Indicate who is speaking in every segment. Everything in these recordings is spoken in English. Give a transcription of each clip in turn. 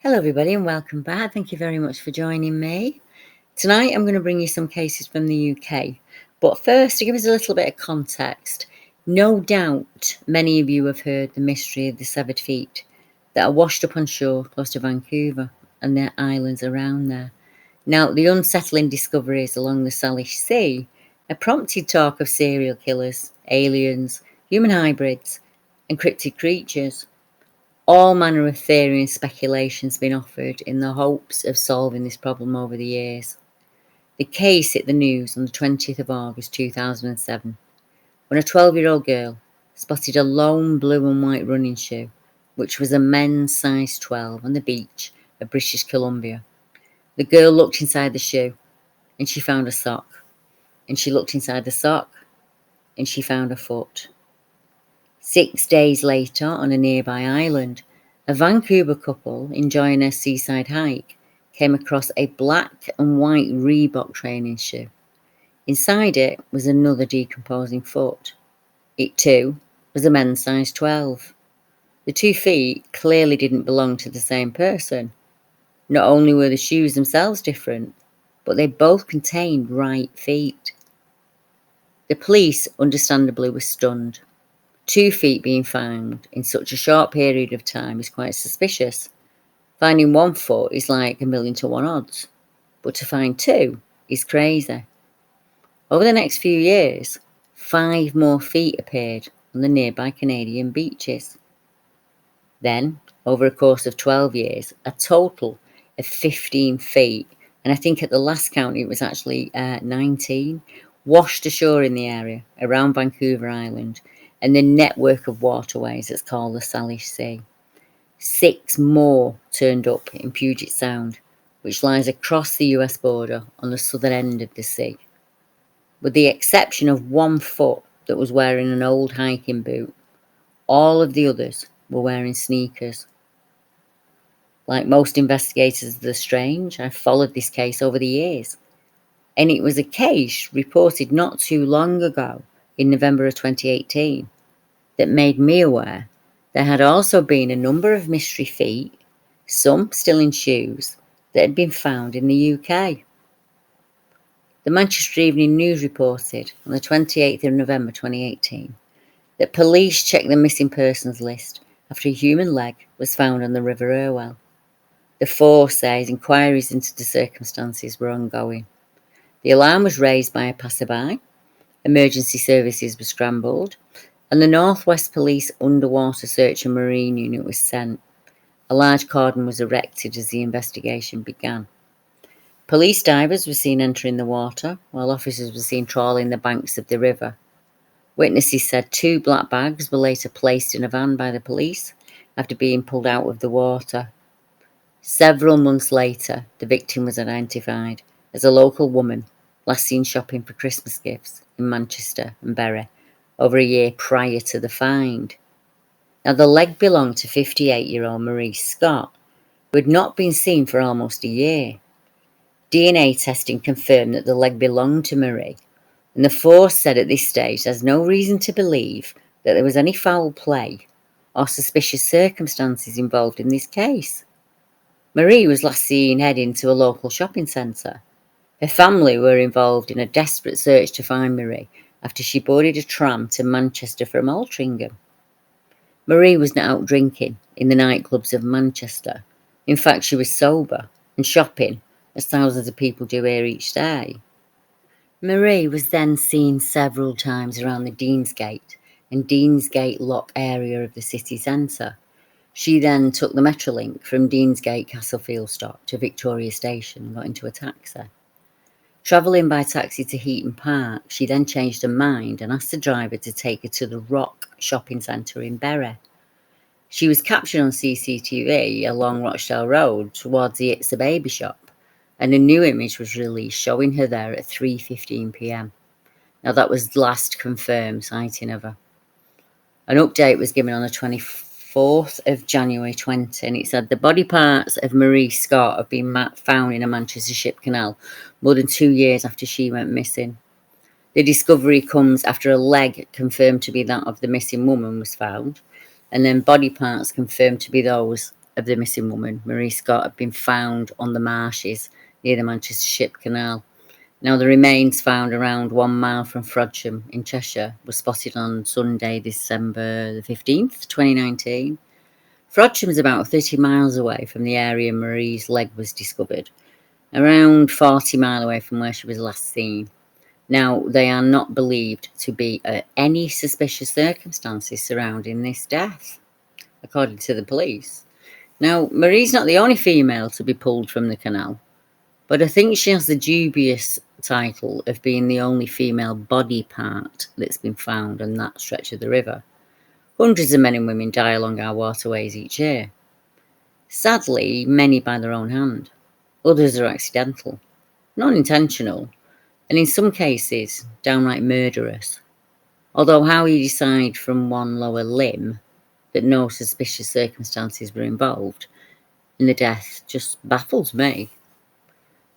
Speaker 1: Hello, everybody, and welcome back. Thank you very much for joining me. Tonight, I'm going to bring you some cases from the UK. But first, to give us a little bit of context, no doubt many of you have heard the mystery of the severed feet that are washed up on shore close to Vancouver and the islands around there. Now, the unsettling discoveries along the Salish Sea have prompted talk of serial killers, aliens, human hybrids, and cryptid creatures. All manner of theory and speculation's been offered in the hopes of solving this problem over the years. The case hit the news on the 20th of August 2007 when a 12-year-old girl spotted a lone blue and white running shoe, which was a men's size 12, on the beach of British Columbia. The girl looked inside the shoe and she found a sock, and she looked inside the sock and she found a foot. 6 days later, on a nearby island, a Vancouver couple enjoying a seaside hike came across a black and white Reebok training shoe. Inside it was another decomposing foot. It too was a men's size 12. The 2 feet clearly didn't belong to the same person. Not only were the shoes themselves different, but they both contained right feet. The police understandably were stunned. 2 feet being found in such a short period of time is quite suspicious. Finding 1 foot is like 1,000,000 to 1 odds, but to find 2 is crazy. Over the next few years, 5 more feet appeared on the nearby Canadian beaches. Then, over a course of 12 years, a total of 15 feet, and I think at the last count it was actually 19, washed ashore in the area around Vancouver Island and the network of waterways that's called the Salish Sea. 6 more turned up in Puget Sound, which lies across the US border on the southern end of the sea. With the exception of 1 foot that was wearing an old hiking boot, all of the others were wearing sneakers. Like most investigators of the strange, I've followed this case over the years. And it was a case reported not too long ago, in November of 2018, that made me aware there had also been a number of mystery feet, some still in shoes, that had been found in the UK. The Manchester Evening News reported on the 28th of November 2018 that police checked the missing persons list after a human leg was found on the River Irwell. The force says inquiries into the circumstances were ongoing. The alarm was raised by a passerby, emergency services were scrambled, and the North West Police Underwater Search and Marine Unit was sent. A large cordon was erected as the investigation began. Police divers were seen entering the water, while officers were seen trawling the banks of the river. Witnesses said 2 black bags were later placed in a van by the police after being pulled out of the water. Several months later, the victim was identified as a local woman, last seen shopping for Christmas gifts in Manchester and Bury over a year prior to the find. Now, the leg belonged to 58-year-old Marie Scott, who had not been seen for almost a year. DNA testing confirmed that the leg belonged to Marie, and the force said at this stage there's no reason to believe that there was any foul play or suspicious circumstances involved in this case. Marie was last seen heading to a local shopping centre. Her family were involved in a desperate search to find Marie after she boarded a tram to Manchester from Altrincham. Marie was not out drinking in the nightclubs of Manchester. In fact, she was sober and shopping, as thousands of people do here each day. Marie was then seen several times around the Deansgate and Deansgate Lock area of the city centre. She then took the Metrolink from Deansgate Castlefield stop to Victoria Station and got into a taxi. Travelling by taxi to Heaton Park, she then changed her mind and asked the driver to take her to the Rock shopping centre in Bury. She was captured on CCTV along Rochdale Road towards the It's a Baby shop, and a new image was released showing her there at 3:15 p.m. Now, that was the last confirmed sighting of her. An update was given on the 24th of January 20, and it said the body parts of Marie Scott have been found in a Manchester ship canal more than 2 years after she went missing. The discovery comes after a leg confirmed to be that of the missing woman was found, and then body parts confirmed to be those of the missing woman, Marie Scott, had been found on the marshes near the Manchester Ship Canal. Now, the remains found around 1 mile from Frodsham in Cheshire were spotted on Sunday, December the 15th, 2019. Frodsham is about 30 miles away from the area Marie's leg was discovered, around 40 miles away from where she was last seen. Now, they are not believed to be any suspicious circumstances surrounding this death, according to the police. Now, Marie's not the only female to be pulled from the canal, but I think she has the dubious title of being the only female body part that's been found on that stretch of the river. Hundreds of men and women die along our waterways each year. Sadly, many by their own hand. Others are accidental, non-intentional, and in some cases, downright murderous. Although how you decide from one lower limb that no suspicious circumstances were involved in the death just baffles me.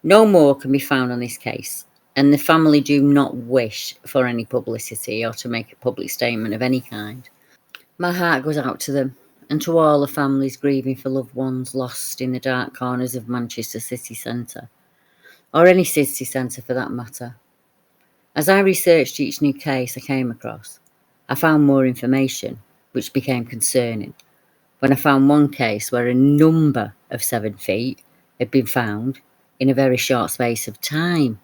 Speaker 1: No more can be found on this case, and the family do not wish for any publicity or to make a public statement of any kind. My heart goes out to them and to all the families grieving for loved ones lost in the dark corners of Manchester city centre, or any city centre for that matter. As I researched each new case I came across, I found more information, which became concerning, when I found one case where a number of 7 feet had been found in a very short space of time.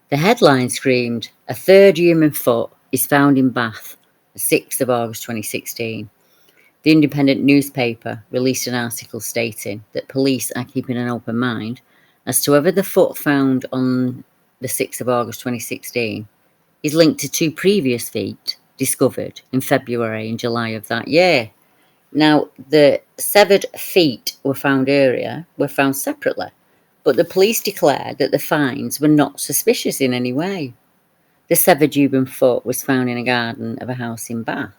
Speaker 1: The headline screamed, "A third human foot is found in Bath, the 6th of August 2016. The Independent newspaper released an article stating that police are keeping an open mind as to whether the foot found on the 6th of August 2016 is linked to 2 previous feet discovered in February and July of that year. Now, the severed feet were found separately, but the police declared that the finds were not suspicious in any way. The severed human foot was found in a garden of a house in Bath,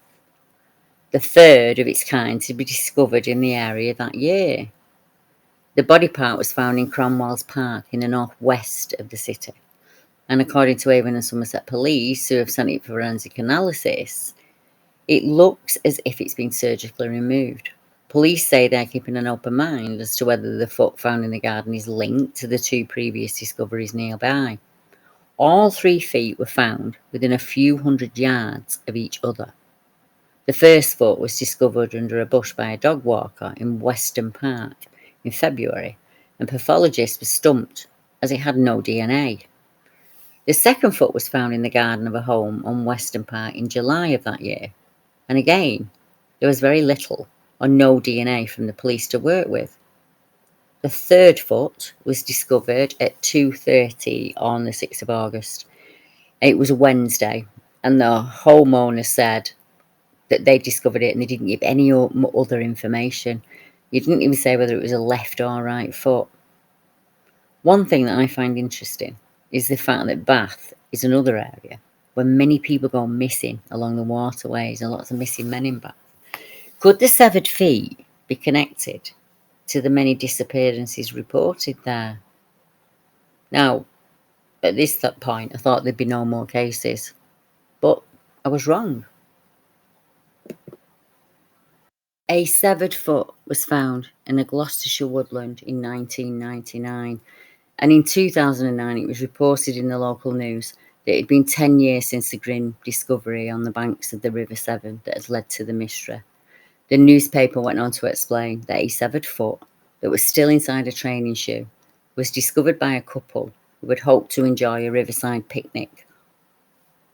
Speaker 1: the third of its kind to be discovered in the area that year. The body part was found in Cranwells Park in the northwest of the city, and according to Avon and Somerset Police, who have sent it for forensic analysis, it looks as if it's been surgically removed. Police say they're keeping an open mind as to whether the foot found in the garden is linked to the 2 previous discoveries nearby. All 3 feet were found within a few hundred yards of each other. The first foot was discovered under a bush by a dog walker in Weston Park in February, and pathologists were stumped as it had no DNA. The second foot was found in the garden of a home on Weston Park in July of that year, and again, there was very little or no DNA from the police to work with. The third foot was discovered at 2:30 on the 6th of August. It was a Wednesday, and the homeowner said that they discovered it and they didn't give any other information. You didn't even say whether it was a left or right foot. One thing that I find interesting is the fact that Bath is another area where many people go missing along the waterways and lots of missing men in Bath. Could the severed feet be connected to the many disappearances reported there? Now, at this point, I thought there'd be no more cases, but I was wrong. A severed foot was found in a Gloucestershire woodland in 1999, and in 2009 it was reported in the local news that it had been 10 years since the grim discovery on the banks of the River Severn that had led to the mystery. The newspaper went on to explain that a severed foot that was still inside a training shoe was discovered by a couple who had hoped to enjoy a riverside picnic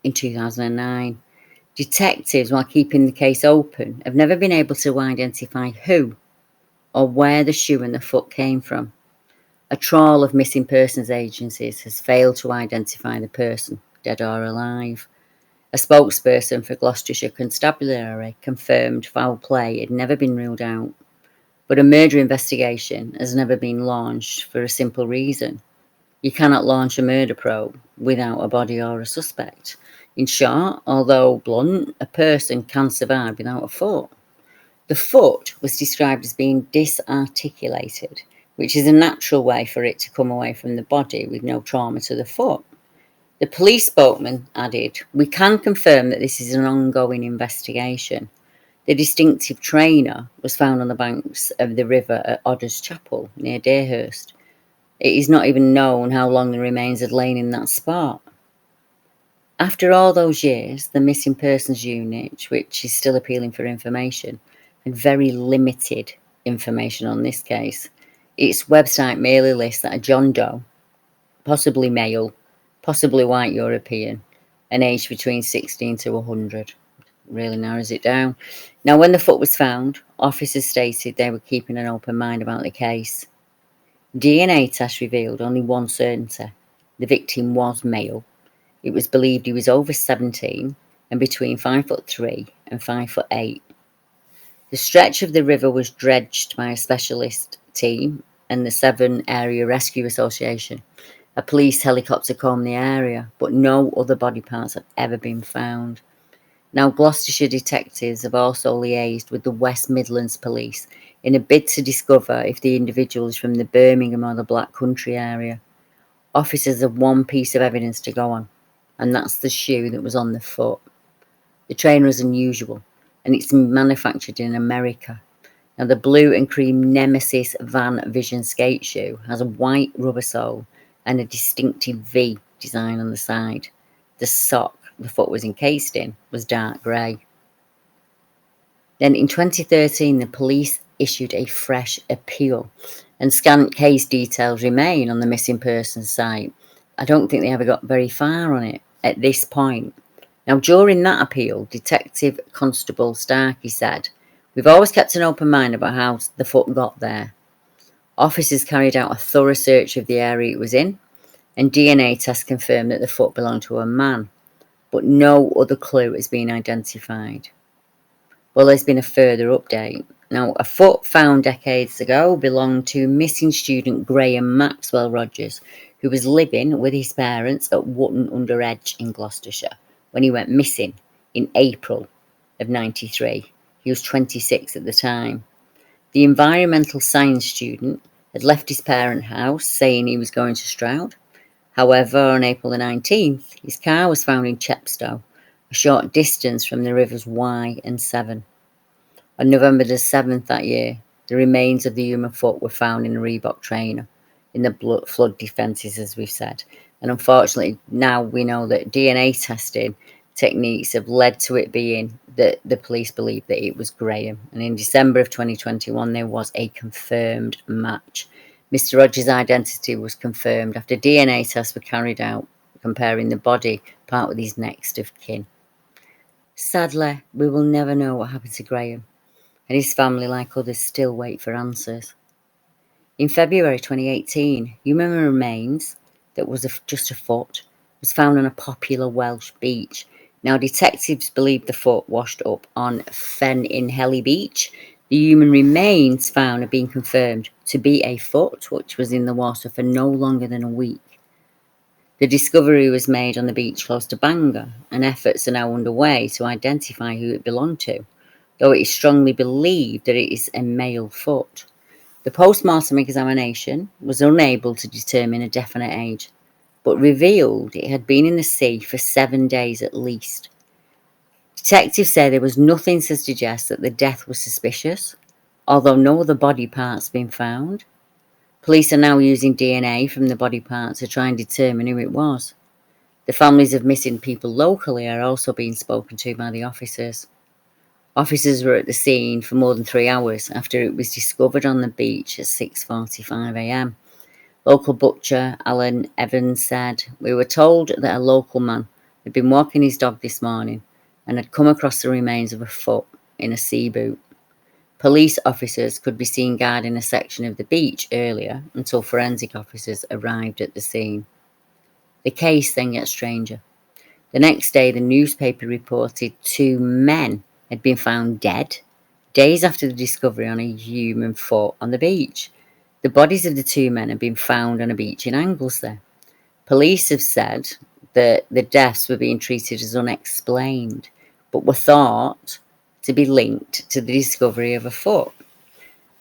Speaker 1: in 2009. Detectives, while keeping the case open, have never been able to identify who or where the shoe and the foot came from. A trawl of missing persons agencies has failed to identify the person, dead or alive. A spokesperson for Gloucestershire Constabulary confirmed foul play had never been ruled out, but a murder investigation has never been launched for a simple reason. You cannot launch a murder probe without a body or a suspect. In short, although blunt, a person can survive without a foot. The foot was described as being disarticulated, which is a natural way for it to come away from the body with no trauma to the foot. The police spokesman added, "We can confirm that this is an ongoing investigation. The distinctive trainer was found on the banks of the river at Odders Chapel near Darehurst. It is not even known how long the remains had lain in that spot. After all those years, the Missing Persons Unit, which is still appealing for information, had very limited information on this case. Its website merely lists that a John Doe, possibly male, possibly white European, and aged between 16 to 100. Really narrows it down. Now, when the foot was found, officers stated they were keeping an open mind about the case. DNA tests revealed only one certainty. The victim was male. It was believed he was over 17 and between 5'3" and 5'8". The stretch of the river was dredged by a specialist team and the Severn Area Rescue Association. A police helicopter combed the area, but no other body parts have ever been found. Now, Gloucestershire detectives have also liaised with the West Midlands Police in a bid to discover if the individual is from the Birmingham or the Black Country area. Officers have one piece of evidence to go on, and that's the shoe that was on the foot. The trainer is unusual, and it's manufactured in America. Now, the blue and cream Nemesis Van Vision skate shoe has a white rubber sole and a distinctive V design on the side. The sock the foot was encased in was dark grey. Then in 2013, the police issued a fresh appeal, and scant case details remain on the missing persons site. I don't think they ever got very far on it at this point. Now, during that appeal, Detective Constable Starkey said, "We've always kept an open mind about how the foot got there. Officers carried out a thorough search of the area it was in, and DNA tests confirmed that the foot belonged to a man, but no other clue has been identified." Well, there's been a further update. Now, a foot found decades ago belonged to missing student Graham Maxwell Rogers, who was living with his parents at Wootton-under-Edge in Gloucestershire when he went missing in April of '93. He was 26 at the time. The environmental science student had left his parents' house saying he was going to Stroud. However, on April the 19th, his car was found in Chepstow, a short distance from the rivers Wye and Severn. On November the 7th that year, the remains of the human foot were found in a Reebok trainer in the flood defences, as we've said. And unfortunately, now we know that DNA testing techniques have led to it being that the police believe that it was Graham. And in December of 2021, there was a confirmed match. Mr. Rogers' identity was confirmed after DNA tests were carried out, comparing the body part with his next of kin. Sadly, we will never know what happened to Graham, and his family, like others, still wait for answers. In February 2018, human remains that was just a foot was found on a popular Welsh beach. Now, detectives believe the foot washed up on Fen in Helly Beach. The human remains found have been confirmed to be a foot, which was in the water for no longer than a week. The discovery was made on the beach close to Bangor, and efforts are now underway to identify who it belonged to, though it is strongly believed that it is a male foot. The post-mortem examination was unable to determine a definite age, but revealed it had been in the sea for 7 days at least. Detectives say there was nothing to suggest that the death was suspicious, although no other body parts have been found. Police are now using DNA from the body parts to try and determine who it was. The families of missing people locally are also being spoken to by the officers. Officers were at the scene for more than 3 hours after it was discovered on the beach at 6:45 a.m. Local butcher Alan Evans said, "We were told that a local man had been walking his dog this morning and had come across the remains of a foot in a sea boot. Police officers could be seen guarding a section of the beach earlier until forensic officers arrived at the scene." The case then gets stranger. The next day, the newspaper reported 2 men had been found dead, days after the discovery on a human foot on the beach. The bodies of the 2 men had been found on a beach in Anglesey. Police have said that the deaths were being treated as unexplained, but were thought to be linked to the discovery of a foot.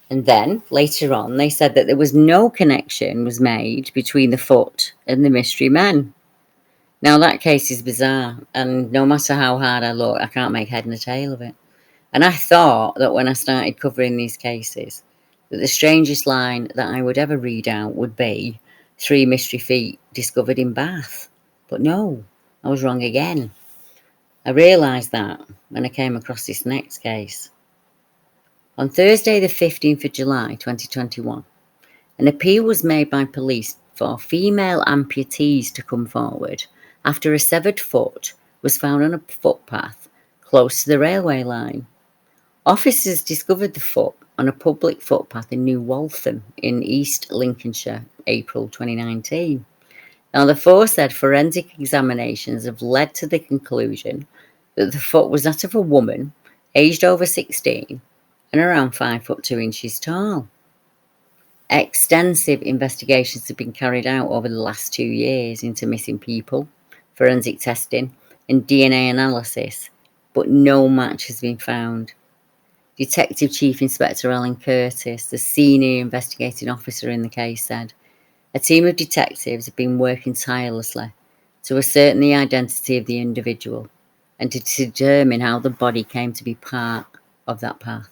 Speaker 1: And then, later on, they said that there was no connection was made between the foot and the mystery men. Now, that case is bizarre, and no matter how hard I look, I can't make head and tail of it. And I thought that when I started covering these cases, that the strangest line that I would ever read out would be 3 mystery feet discovered in Bath. But no, I was wrong again. I realised that when I came across this next case. On Thursday the 15th of July 2021, an appeal was made by police for female amputees to come forward after a severed foot was found on a footpath close to the railway line. Officers discovered the foot on a public footpath in New Waltham in East Lincolnshire, April 2019. Now, the force said forensic examinations have led to the conclusion that the foot was that of a woman aged over 16 and around 5'2" tall. Extensive investigations have been carried out over the last 2 years into missing people, forensic testing, and DNA analysis, but no match has been found. Detective Chief Inspector Alan Curtis, the senior investigating officer in the case, said, "A team of detectives have been working tirelessly to ascertain the identity of the individual and to determine how the body came to be part of that path.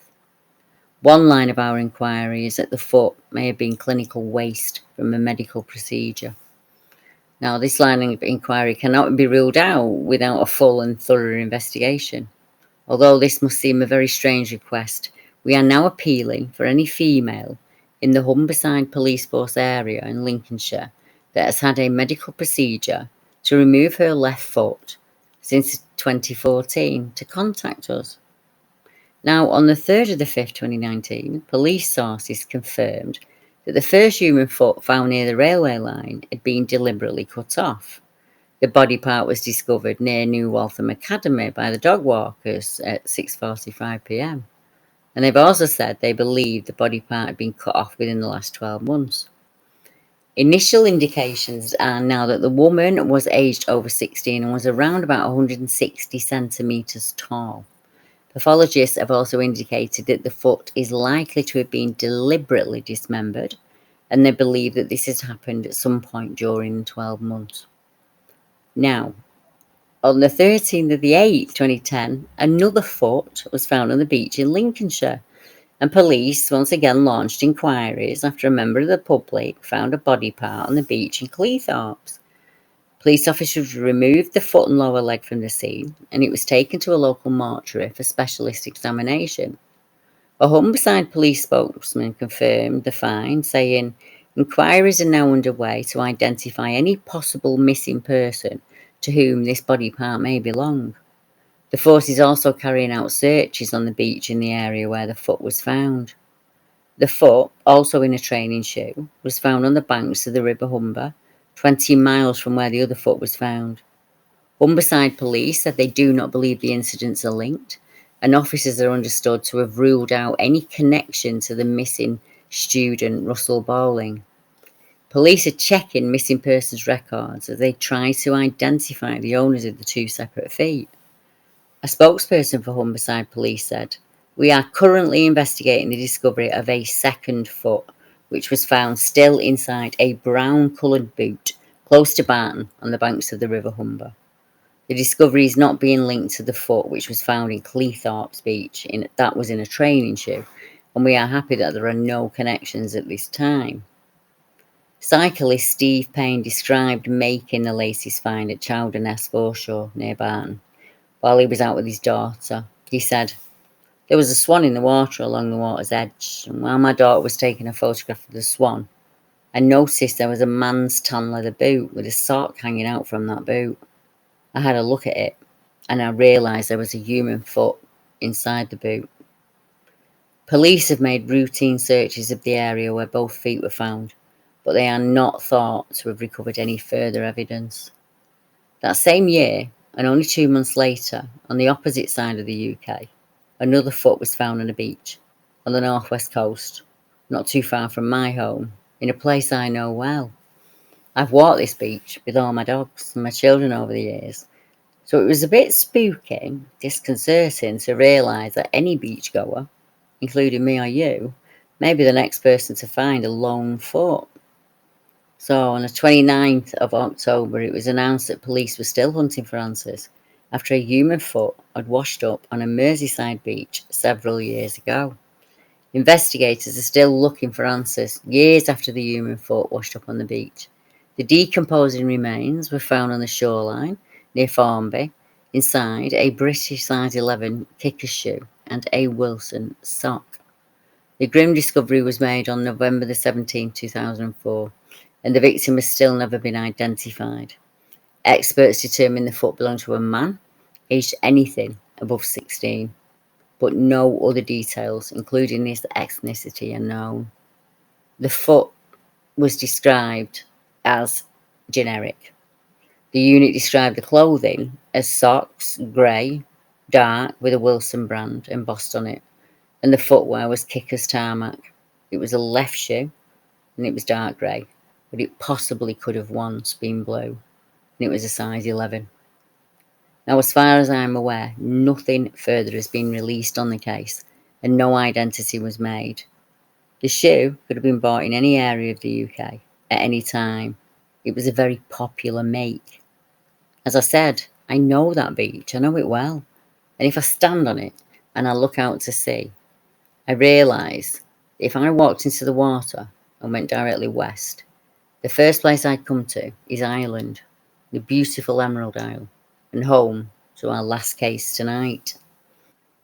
Speaker 1: One line of our inquiry is that the foot may have been clinical waste from a medical procedure." Now, this line of inquiry cannot be ruled out without a full and thorough investigation. Although this must seem a very strange request, we are now appealing for any female in the Humberside Police Force area in Lincolnshire that has had a medical procedure to remove her left foot since 2014 to contact us. Now, on the 3rd of the 5th, 2019, police sources confirmed that the first human foot found near the railway line had been deliberately cut off. The body part was discovered near New Waltham Academy by the dog walkers at 6:45 p.m. And they've also said they believe the body part had been cut off within the last 12 months. Initial indications are now that the woman was aged over 16 and was around about 160 centimetres tall. Pathologists have also indicated that the foot is likely to have been deliberately dismembered, and they believe that this has happened at some point during the 12 months. Now, on the 13th of the 8th, 2010, another foot was found on the beach in Lincolnshire, and police once again launched inquiries after a member of the public found a body part on the beach in Cleethorpes. Police officers removed the foot and lower leg from the scene, and it was taken to a local mortuary for specialist examination. A Humberside police spokesman confirmed the find, saying, "Inquiries are now underway to identify any possible missing person to whom this body part may belong." The force is also carrying out searches on the beach in the area where the foot was found. The foot, also in a training shoe, was found on the banks of the River Humber, 20 miles from where the other foot was found. Humberside police said they do not believe the incidents are linked, and officers are understood to have ruled out any connection to the missing student Russell Bowling. Police are checking missing persons records as they try to identify the owners of the two separate feet. A spokesperson for Humberside Police said, "We are currently investigating the discovery of a second foot, which was found still inside a brown-coloured boot close to Barton on the banks of the River Humber. The discovery is not being linked to the foot which was found in Cleethorpes Beach. That was in a training shoe, and we are happy that there are no connections at this time." Cyclist Steve Payne described making the latest find at Chowderness foreshore near Barton while he was out with his daughter. He said, "There was a swan in the water along the water's edge, and while my daughter was taking a photograph of the swan, I noticed there was a man's tan leather boot with a sock hanging out from that boot. I had a look at it, and I realised there was a human foot inside the boot." Police have made routine searches of the area where both feet were found, but they are not thought to have recovered any further evidence. That same year, and only 2 months later, on the opposite side of the UK, another foot was found on a beach on the northwest coast, not too far from my home, in a place I know well. I've walked this beach with all my dogs and my children over the years, so it was a bit spooky, disconcerting to realise that any beachgoer, including me or you, may be the next person to find a lone foot. So on the 29th of October, it was announced that police were still hunting for answers, after a human foot had washed up on a Merseyside beach several years ago. Investigators are still looking for answers years after the human foot washed up on the beach. The decomposing remains were found on the shoreline near Formby, inside a British size 11 kicker shoe and a Wilson sock. The grim discovery was made on November the 17th, 2004, and the victim has still never been identified. Experts determined the foot belonged to a man, aged anything above 16, but no other details, including his ethnicity, are known. The foot was described as generic. The unit described the clothing as socks, grey, dark, with a Wilson brand embossed on it, and the footwear was Kickers Tarmac. It was a left shoe, and it was dark grey, but it possibly could have once been blue, and it was a size 11. Now, as far as I'm aware, nothing further has been released on the case, and no identity was made. The shoe could have been bought in any area of the UK at any time. It was a very popular make. As I said, I know that beach, I know it well, and if I stand on it and I look out to sea, I realise if I walked into the water and went directly west, the first place I'd come to is Ireland, the beautiful Emerald Isle, and home to our last case tonight.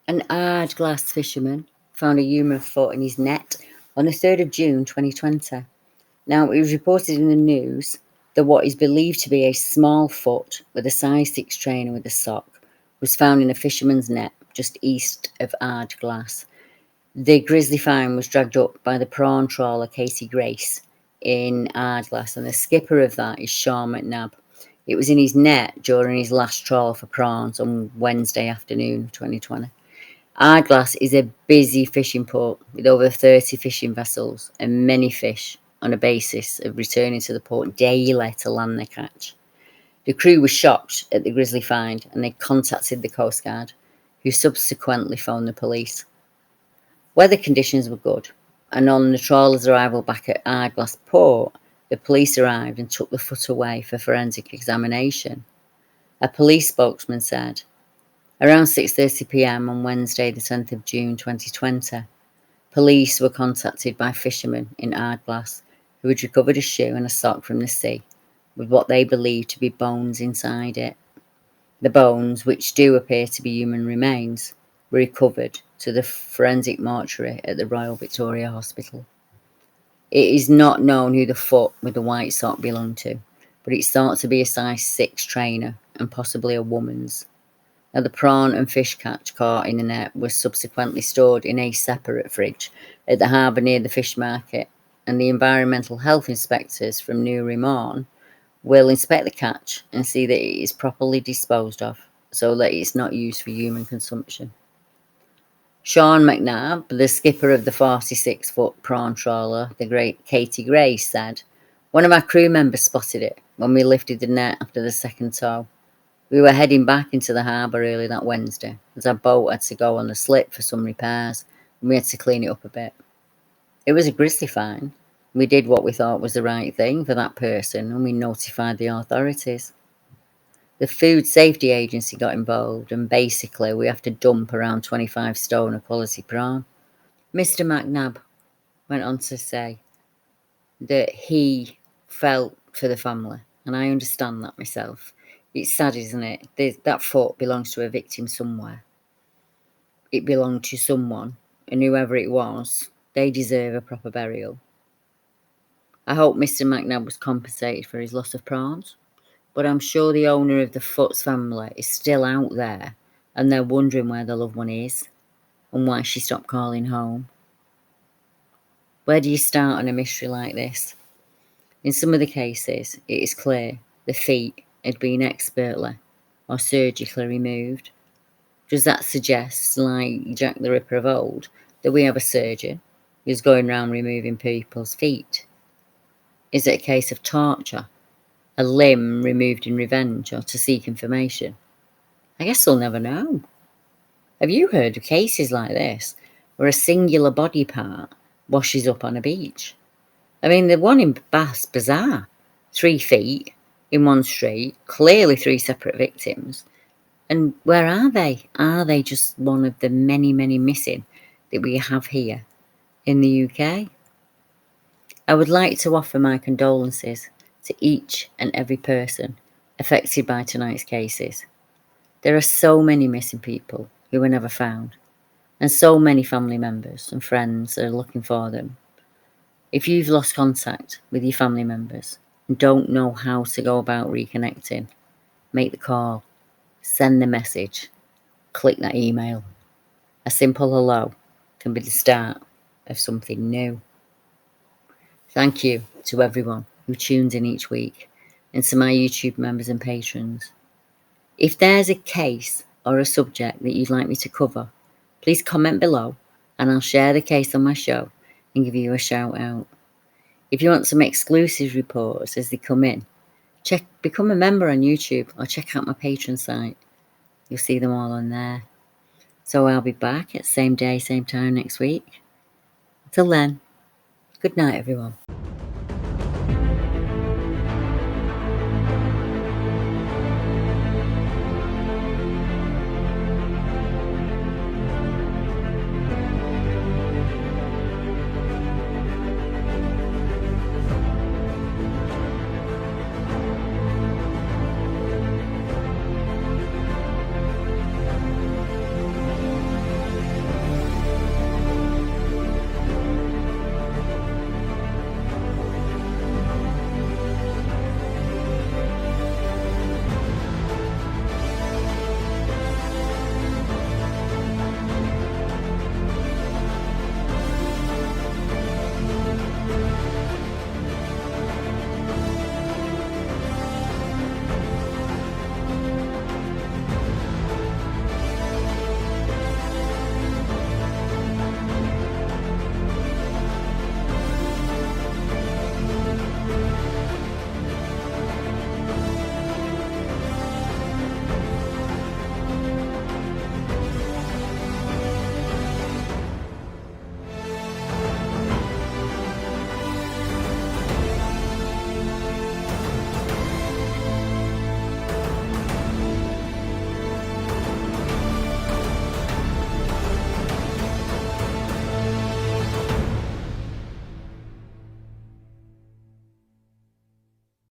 Speaker 1: An Ardglass fisherman found a human foot in his net on the 3rd of June 2020. Now, it was reported in the news that what is believed to be a small foot with a size 6 trainer with a sock was found in a fisherman's net just east of Ardglass. The grizzly find was dragged up by the prawn trawler Katie Grace in Ardglass, and the skipper of that is Sean McNabb. It was in his net during his last trawl for prawns on Wednesday afternoon 2020. Ardglass is a busy fishing port with over 30 fishing vessels and many fish on a basis of returning to the port daily to land their catch. The crew was shocked at the grisly find and they contacted the Coast Guard, who subsequently phoned the police. Weather conditions were good, and on the trawler's arrival back at Ardglass Port, the police arrived and took the foot away for forensic examination. A police spokesman said, around 6:30 p.m. on Wednesday the 10th of June 2020, police were contacted by fishermen in Ardglass who had recovered a shoe and a sock from the sea with what they believed to be bones inside it. The bones, which do appear to be human remains, were recovered to the forensic mortuary at the Royal Victoria Hospital. It is not known who the foot with the white sock belonged to, but it's thought to be a size 6 trainer and possibly a woman's. Now, the prawn and fish catch caught in the net was subsequently stored in a separate fridge at the harbour near the fish market, and the environmental health inspectors from Newry Morn will inspect the catch and see that it is properly disposed of so that it's not used for human consumption. Sean McNabb, the skipper of the 46-foot prawn trawler, the great Katie Grace, said, one of our crew members spotted it when we lifted the net after the second tow. We were heading back into the harbour early that Wednesday, as our boat had to go on the slip for some repairs, and we had to clean it up a bit. It was a grisly find. We did what we thought was the right thing for that person, and we notified the authorities. The Food Safety Agency got involved, and basically we have to dump around 25 stone of quality prawn. Mr. McNabb went on to say that he felt for the family, and I understand that myself. It's sad, isn't it? That foot belongs to a victim somewhere. It belonged to someone, and whoever it was, they deserve a proper burial. I hope Mr. McNabb was compensated for his loss of prawns, but I'm sure the owner of the Foot's family is still out there, and they're wondering where their loved one is, and why she stopped calling home. Where do you start on a mystery like this? In some of the cases, it is clear the feet had been expertly or surgically removed. Does that suggest, like Jack the Ripper of old, that we have a surgeon who's going around removing people's feet? Is it a case of torture? A limb removed in revenge or to seek information? I guess we'll never know. Have you heard of cases like this, where a singular body part washes up on a beach? I mean, the one in Bath's bizarre. 3 feet in one street, clearly 3 separate victims. And where are they? Are they just one of the many, many missing that we have here in the UK? I would like to offer my condolences to each and every person affected by tonight's cases. There are so many missing people who were never found, and so many family members and friends are looking for them. If you've lost contact with your family members and don't know how to go about reconnecting, make the call, send the message, click that email. A simple hello can be the start of something new. Thank you to everyone who tunes in each week, and to my YouTube members and patrons. If there's a case or a subject that you'd like me to cover, please comment below and I'll share the case on my show and give you a shout out. If you want some exclusive reports as they come in, become a member on YouTube or check out my Patreon site. You'll see them all on there. So I'll be back at same day, same time next week. Till then, good night everyone.